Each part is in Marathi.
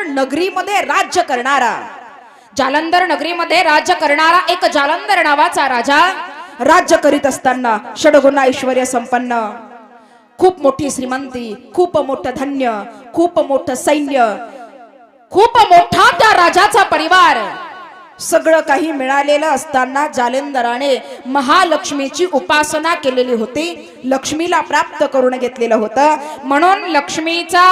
नगरीमध्ये राज्य करणारा, जालंधर नगरीमध्ये राज्य करणारा एक जालंधर नावाचा राजा राज्य करीत असताना षडगुण ऐश्वर्य संपन्न, खूप मोठी श्रीमंती, खूप मोठं धन्य, खूप मोठं सैन्य, खूप मोठा त्या राजाचा परिवार, सगळं काही मिळालेलं असताना जालंधराने महालक्ष्मीची उपासना केलेली होती, लक्ष्मीला प्राप्त करून घेतलेलं होतं. म्हणून लक्ष्मीचा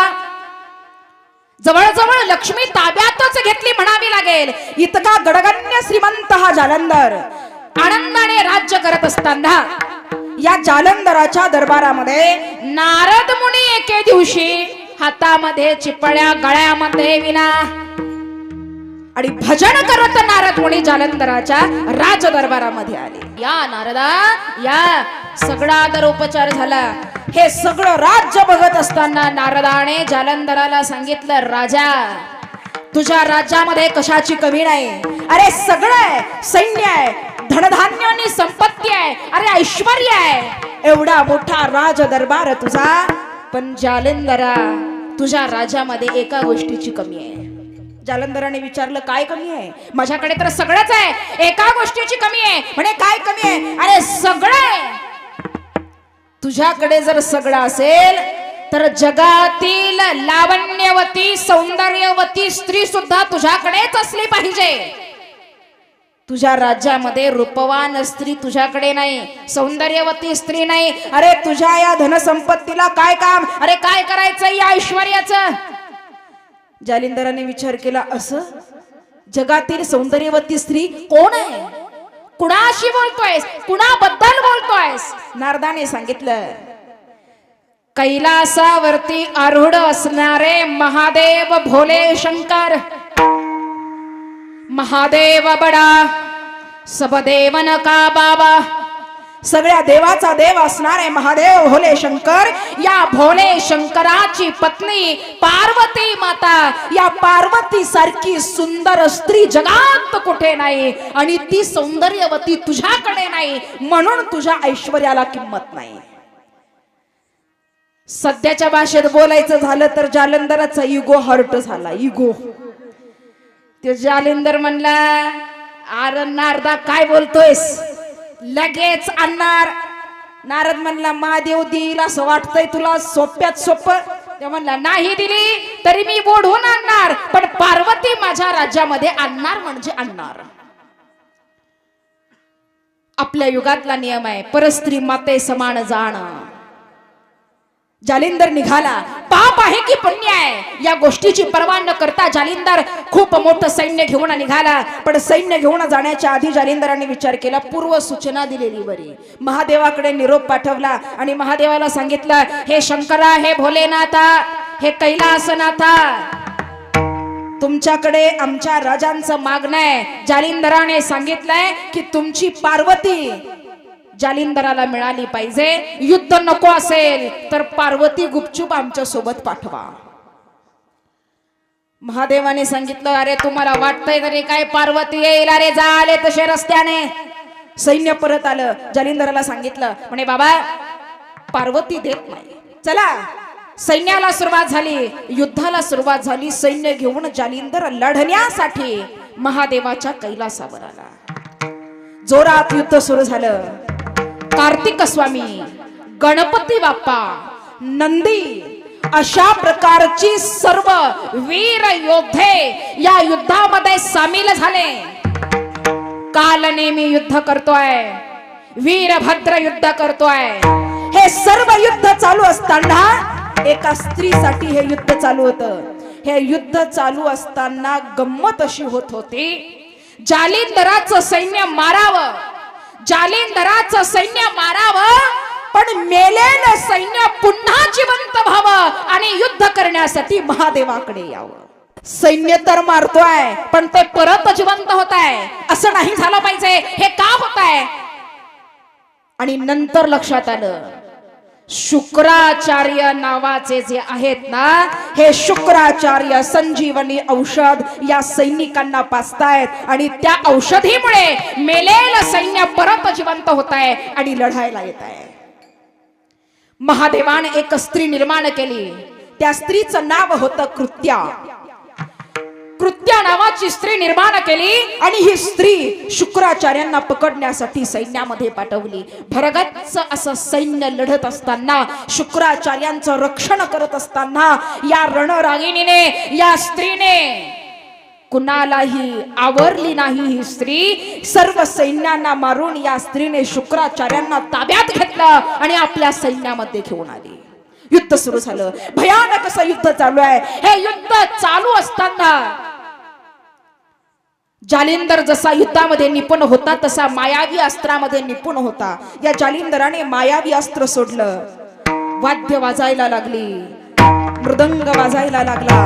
जवळजवळ लक्ष्मी ताब्यातच घेतली म्हणावी लागेल. इतका गडगण्य श्रीमंत हा जालंधर आनंदाने राज्य करत असताना या जालंधराच्या दरबारामध्ये नारद मुनी एके दिवशी हातामध्ये चिपळ्या, गळ्यामध्ये विणा आणि भजन करत नारद मुनी जालंधराच्या राज दरबारामध्ये आले. या नारदा या, सगळा आदर उपचार झाला. हे सगळं राज्य बघत असताना नारदाने जालंधराला सांगितलं, राजा तुझ्या राज्यामध्ये कशाची कमी नाही. अरे सगळं आहे, सैन्य आहे, धनधान्य आणि संपत्ती आहे, अरे ऐश्वर्य आहे, एवढा मोठा राज दरबार तुझा. पण जालंधरा तुझ्या राज्यामध्ये एका गोष्टीची कमी आहे. जालंधराने विचारलं, काय कमी आहे? माझ्याकडे तर सगळंच आहे, एका गोष्टीची कमी आहे. म्हणे काय कमी आहे? अरे सगळं आहे. तुझ्याकडे जर सगळं असेल तर जगातील लावण्यवती सौंदर्यवती स्त्री सुद्धा तुझ्याकडेच असली पाहिजे. तुझ्या राज्यामध्ये रूपवान स्त्री तुझ्याकडे नाही, सौंदर्यवती स्त्री नाही. अरे तुझ्या या धनसंपत्तीला काय काम? अरे काय करायचं या ऐश्वर्याचं? जालिंधराने विचार केला, असं जगातील सौंदर्यवती स्त्री कोण आहे? कुणाशी बोलतोयस? कुणाबद्दल बोलतोयस? नारदाने सांगितलं, कैलासावरती आरूढ असणारे महादेव भोले शंकर, महादेव बडा सब देवन का बाबा, सगळ्या देवाचा देव असणारे महादेव भोले शंकर, या भोले शंकराची पत्नी पार्वती माता, या पार्वती सारखी सुंदर स्त्री जगात कुठे नाही आणि ती सौंदर्यवती तुझ्याकडे नाही, म्हणून तुझ्या ऐश्वर्याला किंमत नाही. सध्याच्या भाषेत बोलायचं झालं तर जालंधराचा इगो हर्ट झाला. इगो. ते जालिंधर म्हणला, अरे नारदा काय बोलतोयस? लगेच आणणार. नारद म्हणला, महादेव देईल असं वाटतंय तुला? सोप्यात सोपं. ते म्हणला, नाही दिली तरी मी बोढून आणणार, पण पार्वती माझ्या राज्यामध्ये आणणार म्हणजे आणणार. आपल्या युगातला नियम आहे, परस्त्री माते समान जाणं. जालिंधर निघाला. पाप आहे की पुण्य आहे या गोष्टीची पर्वा न करता जालिंधर खूप मोठं सैन्य घेऊन निघाला. पण सैन्य घेऊन जाण्याच्या आधी जालिंधरांनी विचार केला, पूर्व सूचना दिलेली बरी. महादेवाकडे निरोप पाठवला आणि महादेवाला सांगितलं, हे शंकरा, हे भोलेनाथा, हे कैलासनाथा, तुमच्याकडे आमच्या राजांचं मागणं आहे. जालिंधराने सांगितलंय की तुमची पार्वती जालिंधराला मिळाली पाहिजे. युद्ध नको असेल तर पार्वती गुपचूप आमच्या सोबत पाठवा. महादेवाने सांगितलं, अरे तुम्हाला वाटतंय तरी काय पार्वती येईल? अरे जा, आले तसे रस्त्याने. सैन्य परत आलं. जालिंधराला सांगितलं, म्हणे बाबा पार्वती देत नाही. चला, सैन्याला सुरुवात झाली, युद्धाला सुरुवात झाली. सैन्य घेऊन जालिंधर लढण्यासाठी महादेवाच्या कैलासावर आला. जोरात युद्ध सुरू झालं. कार्तिक स्वामी, गणपती बाप्पा, नंदी अशा प्रकारची सर्व वीर योद्धे या युद्धामध्ये सामील झाले. काल नेमी युद्ध करतोय, वीरभद्र युद्ध करतोय. हे सर्व युद्ध चालू असताना एका स्त्रीसाठी हे युद्ध चालू होतं. हे युद्ध चालू असताना गंमत अशी होत होती, जालिंधराचं सैन्य मारावं, जालिंधराचं सैन्य मारावं, पण मेलेलं सैन्य पुन्हा जिवंत व्हावं आणि युद्ध करण्यासाठी महादेवाकडे यावं. सैन्य तर मारतोय पण ते परत जिवंत होत आहे, असं नाही झालं पाहिजे. हे का होत आहे? आणि नंतर लक्षात आलं, शुक्राचार्य नावाचे जे आहेत ना, हे शुक्राचार्य संजीवनी औषध या सैनिकांना पाजतायत आणि त्या औषधीमुळे मेलेलं सैन्य परत जिवंत होत आहे आणि लढायला येत आहे. महादेवाने एक स्त्री निर्माण केली. त्या स्त्रीचं नाव होतं कृत्या. कृत्या नावाची स्त्री निर्माण केली आणि ही स्त्री शुक्राचार्यांना पकडण्यासाठी सैन्यामध्ये पाठवली. भरगच्च असं सैन्य लढत असताना, शुक्राचार्यांचं रक्षण करत असताना या रणरागिणीने, या स्त्रीने कुणालाही आवरली नाही. ही स्त्री सर्व सैन्यांना मारून या स्त्रीने शुक्राचार्यांना ताब्यात घेतलं आणि आपल्या सैन्यामध्ये घेऊन आली. युद्ध सुरू झालं. भयानक असं युद्ध चालू आहे. हे युद्ध चालू असताना जालिंदर जसा युद्धामध्ये निपुण होता तसा मायावी अस्त्रामध्ये निपुण होता. या जालिंदराने मायावी अस्त्र सोडलं. वाद्य वाजायला लागली, मृदंग वाजायला लागला,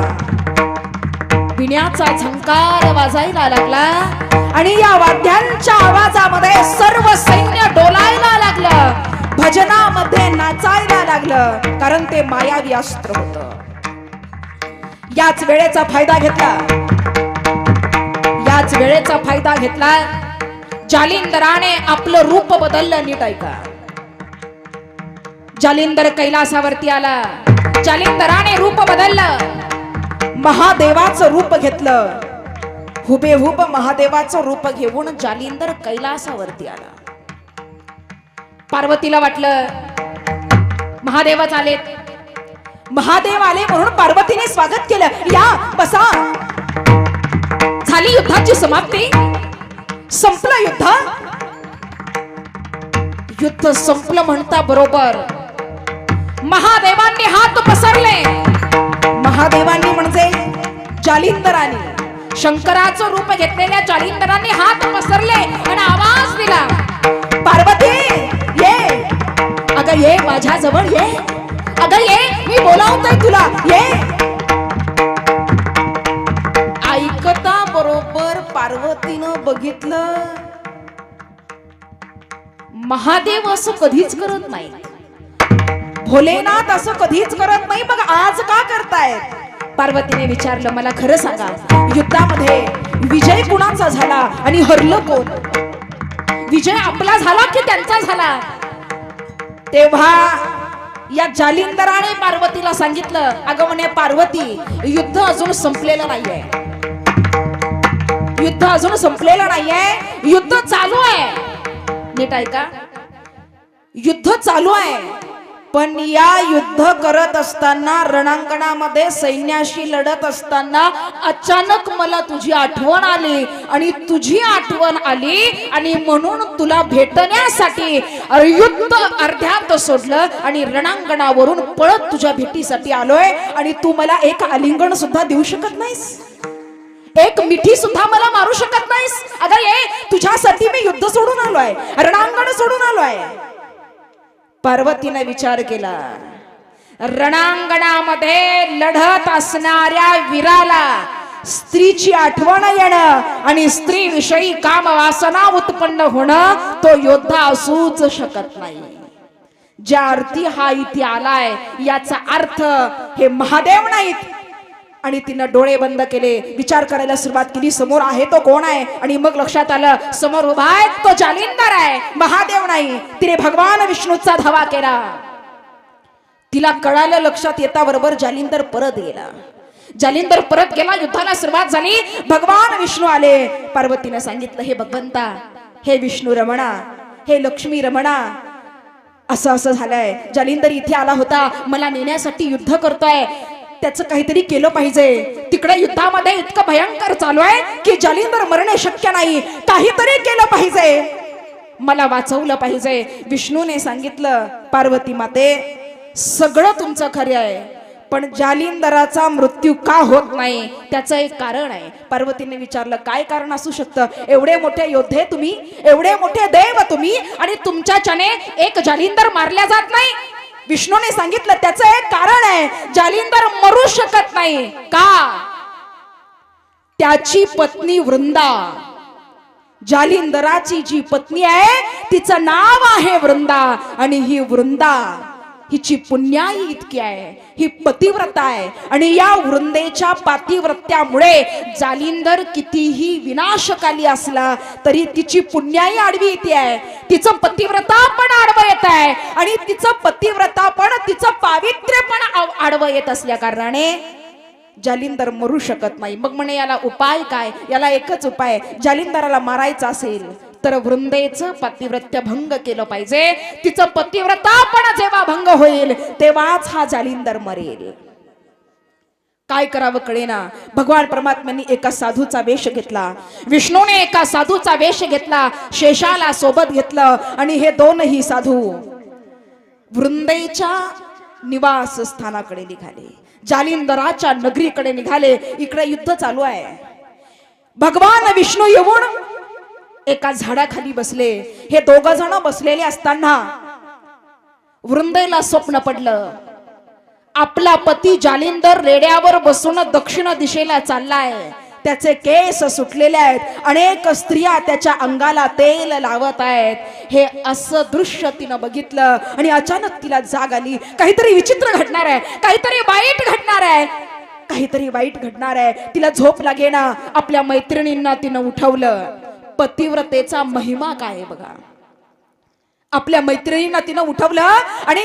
विण्याचा झंकार वाजायला लागला आणि या वाद्यांच्या आवाजामध्ये सर्व सैन्य डोलायला लागलं, भजनामध्ये नाचायला लागलं, कारण ते मायावी अस्त्र होतं. याच वेळेचा फायदा घेतला जालिंदराने आपलं रूप बदललं. नीट ऐका. जालिंदर कैलासावरती आला. जालिंदराने रूप बदललं, महादेवाचं रूप घेतलं. हुबेहूब महादेवाचं रूप घेऊन जालिंदर कैलासावरती आला. पार्वतीला वाटलं महादेवच आलेत. महादेव आले म्हणून पार्वतीने स्वागत केलं. या बसा. झाली युद्धाची समाप्ती. संपलं युद्ध. युद्ध संपलं म्हणता बरोबर महादेवांनी हात पसरले. महादेवांनी म्हणजे जालिंदराने, शंकराचं रूप घेतलेल्या जालिंदरांनी हात पसरले आणि आवाज दिला, पार्वती ये, अगं ये माझ्या जवळ ये, अगं ये, मी बोलावतोय तुला, ये. ऐकता बरोबर पार्वतीनं बघितलं महादेव असं कधीच करत नाही, भोलेनाथ असं कधीच करत नाही, मग आज का करतायत? पार्वतीने विचारलं, मला खरं सांगा, युद्धामध्ये विजय कुणाचा झाला आणि हरलं कोण? विजय आपला झाला की त्यांचा झाला? तेव्हा या जालिंदराने पार्वतीला सांगितलं, अगं म्हणे पार्वती, युद्ध अजून संपलेलं नाहीये, युद्ध अजून संपलेलं नाहीये, युद्ध चालू आहे. नीट ऐका, युद्ध चालू आहे, पण या युद्ध करत असताना, रणांगणामध्ये सैन्याशी लढत असताना अचानक मला तुझी आठवण आली आणि तुझी आठवण आली आणि म्हणून तुला भेटण्यासाठी युद्ध अर्ध्यात सोडलं आणि रणांगणावरून पळत तुझ्या भेटीसाठी आलोय. आणि तू मला एक आलिंगन सुद्धा देऊ शकत नाहीस, एक मिठी सुद्धा मला मारू शकत नाहीस? अगं ये, तुझ्यासाठी मी युद्ध सोडून आलोय, रणांगण सोडून आलोय. पार्वतीने विचार केला, रणांगणामध्ये लढत असणाऱ्या वीराला स्त्रीची आठवण येणं आणि स्त्री विषयी काम वासना उत्पन्न होणं, तो योद्धा असूच शकत नाही. ज्या अर्थी हा इथे आलाय याचा अर्थ हे महादेव नाहीत. आणि तिनं डोळे बंद केले, विचार करायला सुरुवात केली, समोर आहे तो कोण आहे? आणि मग लक्षात आलं, समोर उभा आहे तो जालिंदर आहे, महादेव नाही. तिने भगवान विष्णूचा धावा केला. तिला कळालं, लक्षात येता बरोबर जालिंदर परत गेला. जालिंदर परत गेला, युद्धाला सुरुवात झाली. भगवान विष्णू आले. पार्वतीने सांगितलं, हे भगवंता, हे विष्णू रमणा, हे लक्ष्मी रमणा, असं असं झालंय, जालिंदर इथे आला होता, मला नेण्यासाठी युद्ध करतोय, त्याचं काहीतरी केलं पाहिजे. तिकडे युद्धामध्ये इतकं भयंकर चालू आहे की जालिंदर मरणे शक्य नाही, काहीतरी केलं पाहिजे, मला वाचवलं पाहिजे. विष्णूने सांगितलं, पार्वती माते, सगळं तुमचं खरं आहे, पण जालिंदराचा मृत्यू का होत नाही त्याचं एक कारण आहे. पार्वतीने विचारलं, काय कारण असू शकतं? एवढे मोठे योद्धे तुम्ही, एवढे मोठे देव तुम्ही, आणि तुमच्याच्याने एक जालिंदर मारल्या जात नाही? विष्णूने सांगितलं, त्याचं एक कारण आहे, जालिंदर मरू शकत नाही. का? त्याची पत्नी वृंदा, जालिंदराची जी पत्नी आहे तिचं नाव आहे वृंदा, आणि ही वृंदा हिची पुण्याई इतकी आहे, ही पतिव्रता आहे. आणि या वृंदेच्या पातिव्रत्यामुळे जालिंदर कितीही विनाशकाली असला तरी तिची पुण्याई आडवी येते आहे, तिचं पतिव्रता पण आडवं येत आहे, आणि तिचं पतिव्रता पण, तिचं पावित्र्य पण आडवं येत असल्या कारणाने जालिंदर मरू शकत नाही. मग म्हणे याला उपाय काय? याला एकच उपाय, जालिंदराला मारायचं असेल तर वृंदेचं पतिव्रत्य भंग केलं पाहिजे. तिचं पतिव्रतापण जेव्हा भंग होईल तेव्हाच हा जालिंदर मरेल. काय करावं कळेना. भगवान परमात्म्यांनी एका साधूचा वेश घेतला, विष्णूने एका साधूचा वेश घेतला, शेषाला सोबत घेतलं आणि हे दोनही साधू वृंदेच्या निवास स्थानाकडे निघाले, जालिंदराच्या नगरीकडे निघाले. इकडे युद्ध चालू आहे. भगवान विष्णू येऊन एका झाडाखाली बसले. हे दोघ जण बसलेले असताना वृंदेला स्वप्न पडलं, आपला पती जालिंदर रेड्यावर बसून दक्षिण दिशेला चाललाय. त्याचे केस सुटलेले आहेत, अनेक स्त्रिया त्याच्या अंगाला तेल लावत आहेत. हे असं दृश्य तिनं बघितलं आणि अचानक तिला जाग आली. काहीतरी विचित्र घडणार आहे, काहीतरी वाईट घडणार आहे, काहीतरी वाईट घडणार आहे. तिला झोप लागेना. आपल्या मैत्रिणींना तिनं उठवलं. पतिव्रतेचा महिमा काय आहे बघा. आपल्या मैत्रिणींना तिनं उठवलं आणि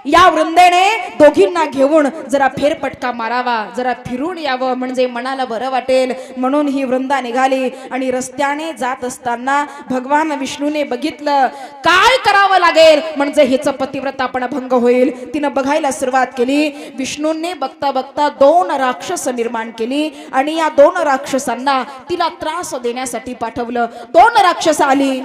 या वृंदेने दोघींना घेऊन जरा फेरपटका मारावा, जरा फिरून यावं, म्हणजे मनाला बरं वाटेल. म्हणून ही वृंदा निघाली आणि रस्त्याने जात असताना भगवान विष्णूने बघितलं काय करावं लागेल म्हणजे हिचं पतिव्रतापण भंग होईल. तिनं बघायला सुरुवात केली. विष्णूंनी बघता बघता 2 राक्षस निर्माण केली आणि या 2 राक्षसांना तिला त्रास देण्यासाठी पाठवलं. 2 राक्षस आली,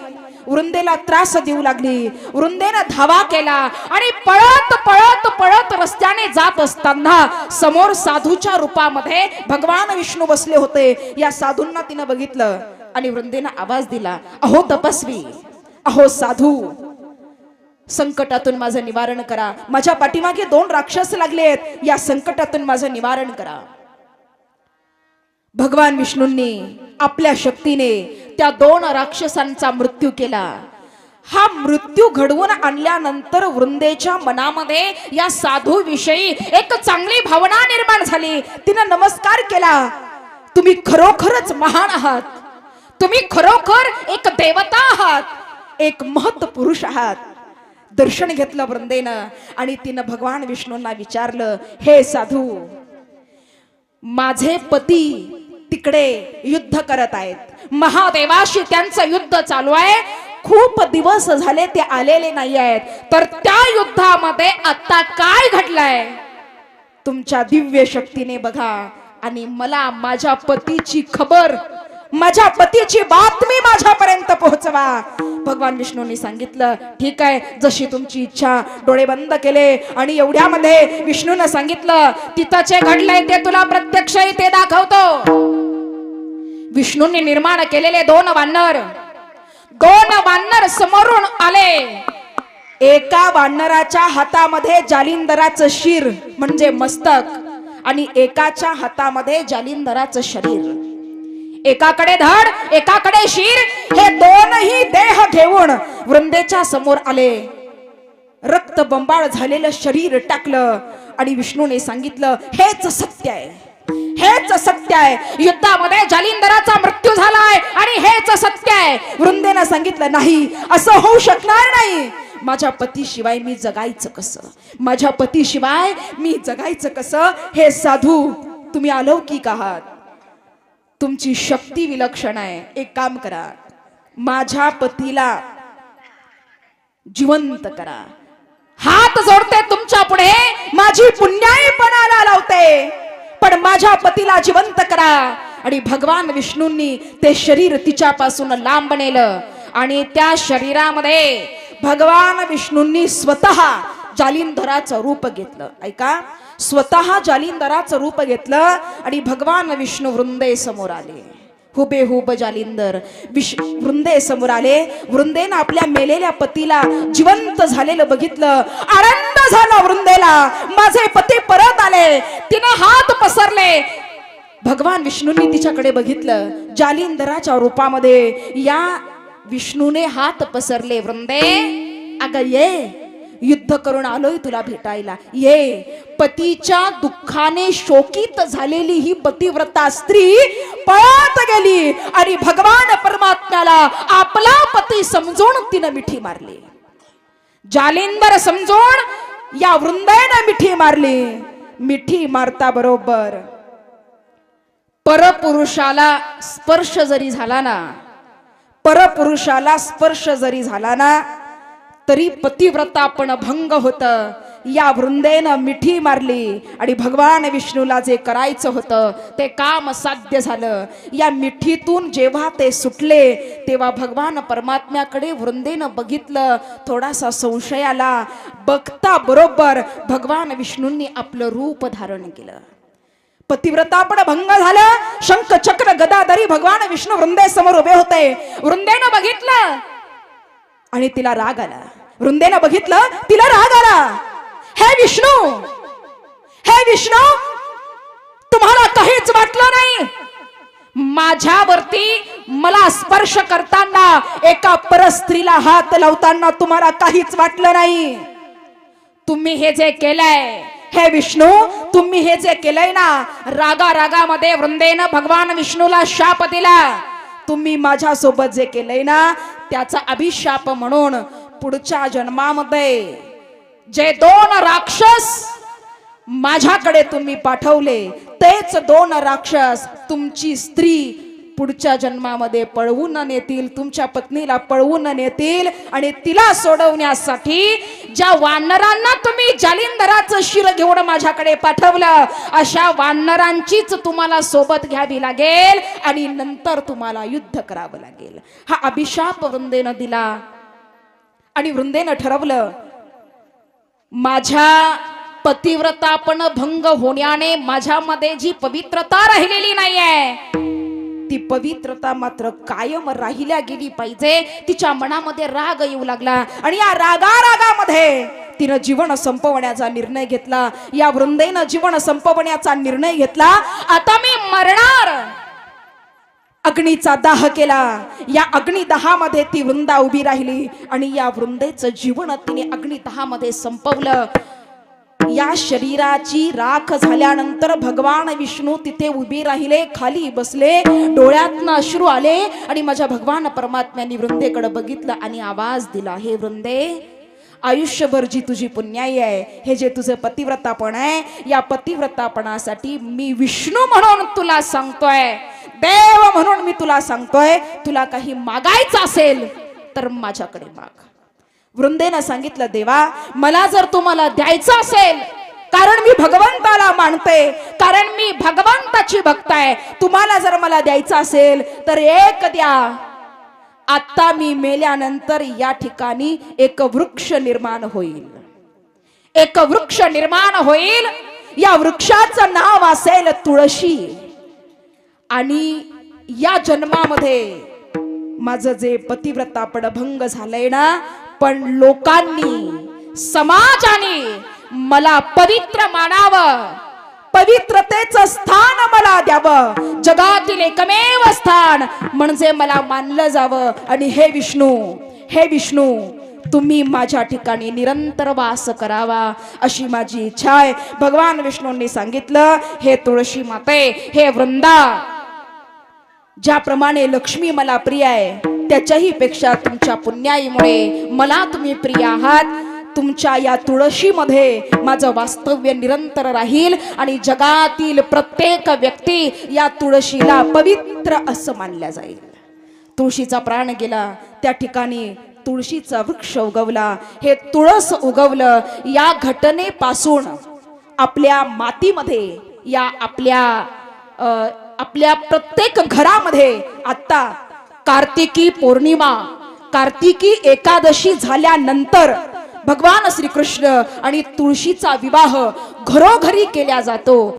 वृंदेला त्रास देऊ लागली. वृंदेनं धावा केला आणि पळत पळत पळत रस्त्याने जात असताना समोर साधूच्या रूपामध्ये भगवान विष्णू बसले होते. या साधूंना तिनं बघितलं आणि वृंदेनं आवाज दिला, अहो तपस्वी, अहो साधू, संकटातून माझं निवारण करा. माझ्या पाठीमागे 2 राक्षस लागलेत, या संकटातून माझं निवारण करा. भगवान विष्णूंनी आपल्या शक्तीने त्या 2 राक्षसांचा मृत्यू केला. हा मृत्यू घडवून आणल्यानंतर वृंदेच्या मनामध्ये या साधू विषयी एक चांगली भावना निर्माण झाली. तिनं नमस्कार केला. तुम्ही खरोखरच महान आहात, तुम्ही खरोखर एक देवता आहात, एक महत् पुरुष आहात. दर्शन घेतलं वृंदेनं आणि तिनं भगवान विष्णूंना विचारलं, हे साधू, माझे पती तिकडे युद्ध करत आहेत, महादेवाशी त्यांचं युद्ध चालू आहे, खूप दिवस झाले ते आलेले नाही आहेत, तर त्या युद्धामध्ये आता काय घडलंय तुमच्या दिव्य शक्तीने बघा आणि मला माझ्या पतीची खबर, माझ्या पतीची बातमी माझ्यापर्यंत पोहोचवा. भगवान विष्णूंनी सांगितलं, ठीक आहे, जशी तुमची इच्छा. डोळे बंद केले आणि एवढ्यामध्ये विष्णूने सांगितलं, तिथं जे घडलंय ते तुला प्रत्यक्ष इथे दाखवतो. विष्णूंनी निर्माण केलेले 2 वानर समोरून आले. एका वानराच्या हातामध्ये जालिंदराचं शिर म्हणजे मस्तक आणि एकाच्या हातामध्ये जालिंदराचं शरीर. एकाकडे धड, एकाकडे शिर. हे 2ही देह घेऊन वृंदेच्या समोर आले. रक्त बंबाळ झालेलं शरीर टाकलं आणि विष्णूने सांगितलं, हेच सत्य आहे, हेच सत्य आहे. युद्धामध्ये जालिंदराचा मृत्यू झालाय आणि हेच सत्य आहे. वृंदेनं सांगितलं, नाही, असं होऊ शकणार नाही. माझ्या पतीशिवाय मी जगायचं कसं, माझ्या पतीशिवाय मी जगायचं कसं. हे साधू, तुम्ही अलौकिक आहात, तुमची शक्ती विलक्षण आहे. एक काम करा, माझ्या पतीला जिवंत करा. हात जोडते तुमच्या पुढे, माझी पुण्याई पणाला लावते, पण माझ्या पतीला जिवंत करा. आणि भगवान विष्णूंनी ते शरीर तिच्यापासून लांब नेलं आणि त्या शरीरामध्ये भगवान विष्णूंनी स्वतः जालिंदराचं रूप घेतलं. ऐका, स्वतः जालिंदराचं रूप घेतलं आणि भगवान विष्णू वृंदे समोर आले. हुबेहूब जालिंदर वृंदे समोर आले. वृंदेनं आपल्या मेलेल्या पतीला जिवंत झालेलं बघितलं. आनंद झाला वृंदेला, माझे पती परत आले. तिनं हात पसरले. भगवान विष्णूंनी तिच्याकडे बघितलं. जालिंदराच्या रूपामध्ये या विष्णूने हात पसरले. वृंदे, अगं ये, युद्ध करून आलोय तुला भेटायला, ये. पतीच्या दुःखाने शोकित झालेली ही पतिव्रता स्त्री पळत गेली आणि भगवान परमात्म्याला आपला पती समजून तिनं मिठी मारली. जालिंदर समजून या वृंदेने मिठी मारली. मिठी मारता बरोबर परपुरुषाला स्पर्श जरी झाला ना, परपुरुषाला स्पर्श जरी झाला ना, तरी पतिव्रता पण भंग होत. या वृंदेनं मिठी मारली आणि भगवान विष्णूला जे करायचं होतं ते काम साध्य झालं. या मिठीतून जेव्हा ते सुटले तेव्हा भगवान परमात्म्याकडे वृंदेनं बघितलं. थोडासा संशय आला. बघता बरोबर भगवान विष्णूंनी आपलं रूप धारण केलं. पतिव्रता पण भंग झालं. शंख चक्र गदाधरी भगवान विष्णू वृंदेसमोर उभे होते. वृंदेनं बघितलं आणि तिला राग आला. वृंदेनं बघितलं, तिला राग आला. हे विष्णू, हे विष्णू, तुम्हाला काहीच वाटलं नाही माझ्यावरती मला स्पर्श करताना, एका परस्त्रीला हात लावताना तुम्हाला काहीच वाटलं नाही. तुम्ही हे जे केलंय, हे विष्णू, तुम्ही हे जे केलंय ना, रागा रागामध्ये वृंदेनं भगवान विष्णूला शाप दिला. तुम्ही माझ्या सोबत जे केलंय ना, त्याचा अभिशाप म्हणून पुढच्या जन्मामध्ये जे 2 राक्षस माझ्याकडे तुम्ही पाठवले, तेच 2 राक्षस तुमची स्त्री पुढच्या जन्मामध्ये पळवून नेतील, तुमच्या पत्नीला पळवून नेतील. आणि तिला सोडवण्यासाठी ज्या वानरांना तुम्ही जालिंदराचं शिर घेऊन माझ्याकडे पाठवलं, अशा वानरांचीच तुम्हाला सोबत घ्यावी लागेल आणि नंतर तुम्हाला युद्ध करावं लागेल. हा अभिशाप वृंदेनं दिला. आणि वृंदेनं ठरवलं, माझ्या पतिव्रतापण भंग होण्याने माझ्यामध्ये जी पवित्रता राहिलेली नाहीये, ती पवित्रता मात्र कायम राहिल्या गेली पाहिजे. तिच्या मनामध्ये राग येऊ लागला आणि या रागामध्ये तिनं जीवन संपवण्याचा निर्णय घेतला. या वृंदेनं जीवन संपवण्याचा निर्णय घेतला. आता मी मरणार. अग्नीचा दाह केला. या अग्निदाहामध्ये ती वृंदा उभी राहिली आणि या वृंदेचं जीवन तिने अग्निदाहामध्ये संपवलं. या शरीराची राख झाल्यानंतर भगवान विष्णू तिथे उभी राहिले, खाली बसले, डोळ्यातनं अश्रू आले आणि माझ्या भगवान परमात्म्याने वृंदेकडे बघितलं आणि आवाज दिला, हे वृंदे, आयुष्यभर जी तुझी पुण्याई आहे, हे जे तुझं पतिव्रतापण आहे, या पतिव्रतापणासाठी मी विष्णू म्हणून तुला सांगतोय, देव म्हणून मी तुला सांगतोय, तुला काही मागायचं असेल तर माझ्याकडे माग. वृंदेनं सांगितलं, देवा, मला जर तुम्हाला द्यायचं असेल, कारण मी भगवंताला मानते, कारण मी भगवंताची भक्त आहे, तुम्हाला जर मला द्यायचं असेल तर एक द्या. आता मी मेल्यानंतर या ठिकाणी एक वृक्ष निर्माण होईल. एक वृक्ष निर्माण होईल. या वृक्षाचं नाव असेल तुळशी. आणि या जन्मामध्ये माझं जे पतिव्रतापण भंग झालंय ना, पण लोकांनी, समाजाने मला पवित्र मानावं, पवित्रतेचं स्थान मला द्यावं, जगातील एकमेव स्थान म्हणजे मला मानलं जावं. आणि हे विष्णू, हे विष्णू, तुम्ही माझ्या ठिकाणी निरंतर वास करावा अशी माझी इच्छा आहे. भगवान विष्णूंनी सांगितलं, हे तुळशी माते, हे वृंदा, ज्याप्रमाणे लक्ष्मी मला प्रिय आहे, त्याच्याही पेक्षा तुमच्या पुण्याईमुळे मला तुम्ही प्रिय आहात. तुमच्या या तुळशीमध्ये माझं वास्तव्य निरंतर राहील आणि जगातील प्रत्येक व्यक्ती या तुळशीला पवित्र असं मानल्या जाईल. तुळशीचा प्राण गेला, त्या ठिकाणी तुळशीचा वृक्ष उगवला. हे तुळस उगवलं. या घटनेपासून आपल्या मातीमध्ये, या आपल्या प्रत्येक घरामध्ये आता कार्तिकी पौर्णिमा, कार्तिकी एकादशी झाल्यानंतर भगवान श्रीकृष्ण आणि तुळशीचा विवाह घरोघरी केला जातो.